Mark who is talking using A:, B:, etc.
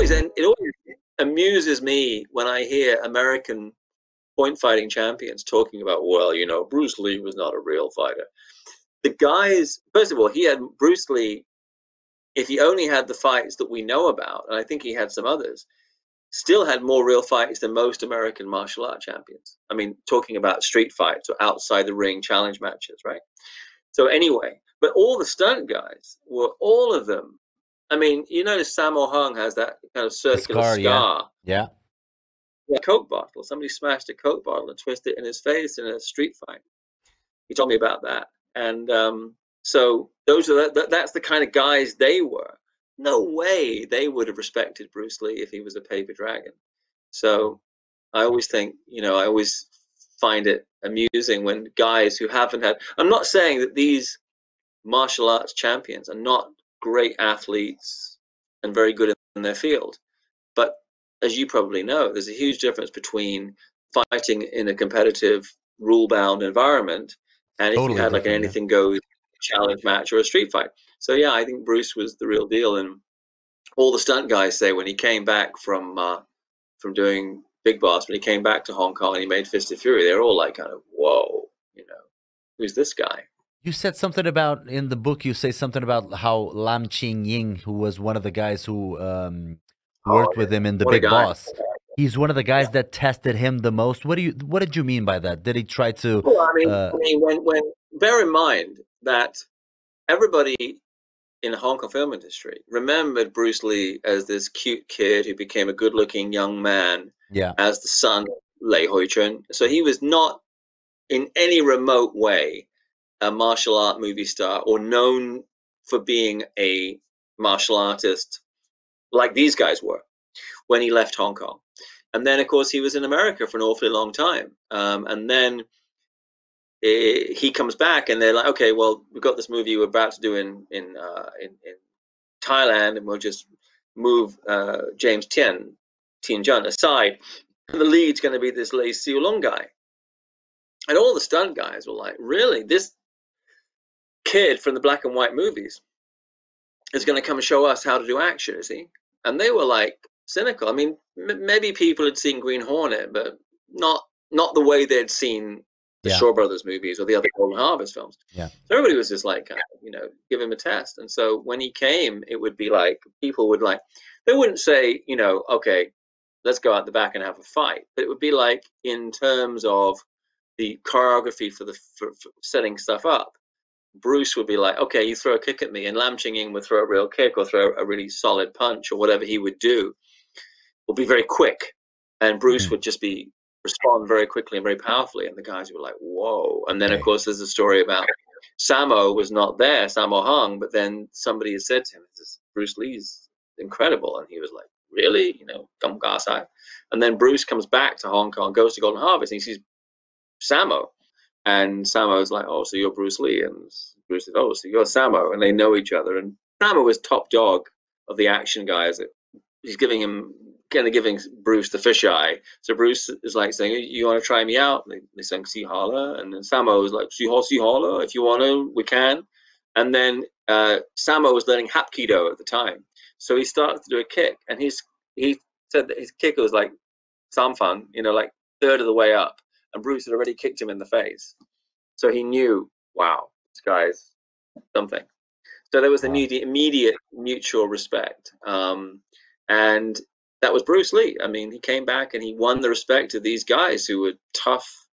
A: it always amuses me when I hear American point fighting champions talking about, well, you know, Bruce Lee was not a real fighter. The guys, first of all, he had Bruce Lee, if he only had the fights that we know about, and I think he had some others, still had more real fights than most American martial art champions. I mean, talking about street fights or outside the ring challenge matches, right? So anyway, but all the stunt guys were, all of them. I mean, you notice Sammo Hung has that kind of circular scar.
B: Yeah.
A: A Coke bottle. Somebody smashed a Coke bottle and twisted it in his face in a street fight. He told me about that. And so those are that's the kind of guys they were. No way they would have respected Bruce Lee if he was a paper dragon. So I always think, you know, I always find it amusing when guys who haven't had, I'm not saying that these martial arts champions are not great athletes and very good in their field, but as you probably know, there's a huge difference between fighting in a competitive, rule-bound environment and if you had like an anything goes challenge match or a street fight. So yeah, I think Bruce was the real deal, and all the stunt guys say when he came back from doing Big Boss, when he came back to Hong Kong and he made Fist of Fury, they're all like kind of, whoa, you know, who's this guy?
B: You said something about, in the book, you say something about how Lam Ching Ying, who was one of the guys who worked with him in the Big Boss. He's one of the guys that tested him the most. What did you mean by that? Did he try to?
A: Well, I mean, when bear in mind that everybody in the Hong Kong film industry remembered Bruce Lee as this cute kid who became a good-looking young man, as the son of Lei Hui-chun. So he was not in any remote way a martial art movie star or known for being a martial artist like these guys were when he left Hong Kong. And then, of course, he was in America for an awfully long time. And then he comes back and they're like, okay, well, we've got this movie we're about to do in Thailand, and we'll just move James Tien Jun aside. And the lead's going to be this Lei Siu Long guy. And all the stunt guys were like, really? This kid from the black and white movies is going to come and show us how to do action, is he? And they were like cynical. I mean, maybe people had seen Green Hornet, but not the way they'd seen the Shaw Brothers movies or the other Golden Harvest films.
B: Yeah.
A: So everybody was just like, you know, give him a test. And so when he came, it would be like, people would like, they wouldn't say, you know, okay, let's go out the back and have a fight. But it would be like, in terms of the choreography for setting stuff up, Bruce would be like, okay, you throw a kick at me, and Lam Ching Ying would throw a real kick or throw a really solid punch or whatever he would do will be very quick. And Bruce would just respond very quickly and very powerfully. And the guys were like, whoa. And then, of course, there's a story about Sammo was not there, Sammo Hung, but then somebody had said to him, Bruce Lee's incredible. And he was like, really? You know, Gum Ga Sai. And then Bruce comes back to Hong Kong, goes to Golden Harvest, and he sees Sammo. And Sammo's like, oh, so you're Bruce Lee. And Bruce says, oh, so you're Sammo. And they know each other. And Sammo was top dog of the action guys. He's giving Bruce the fisheye. So Bruce is like saying, you want to try me out? And they sang Si Hala. And then Sammo was like, Si Hala, if you want to, we can. And then Sammo was learning Hapkido at the time. So he started to do a kick. And he said that his kick was like Samfang, you know, like third of the way up. And Bruce had already kicked him in the face. So he knew, wow, this guy's something. So there was immediate mutual respect. And that was Bruce Lee. I mean, he came back and he won the respect of these guys who were tough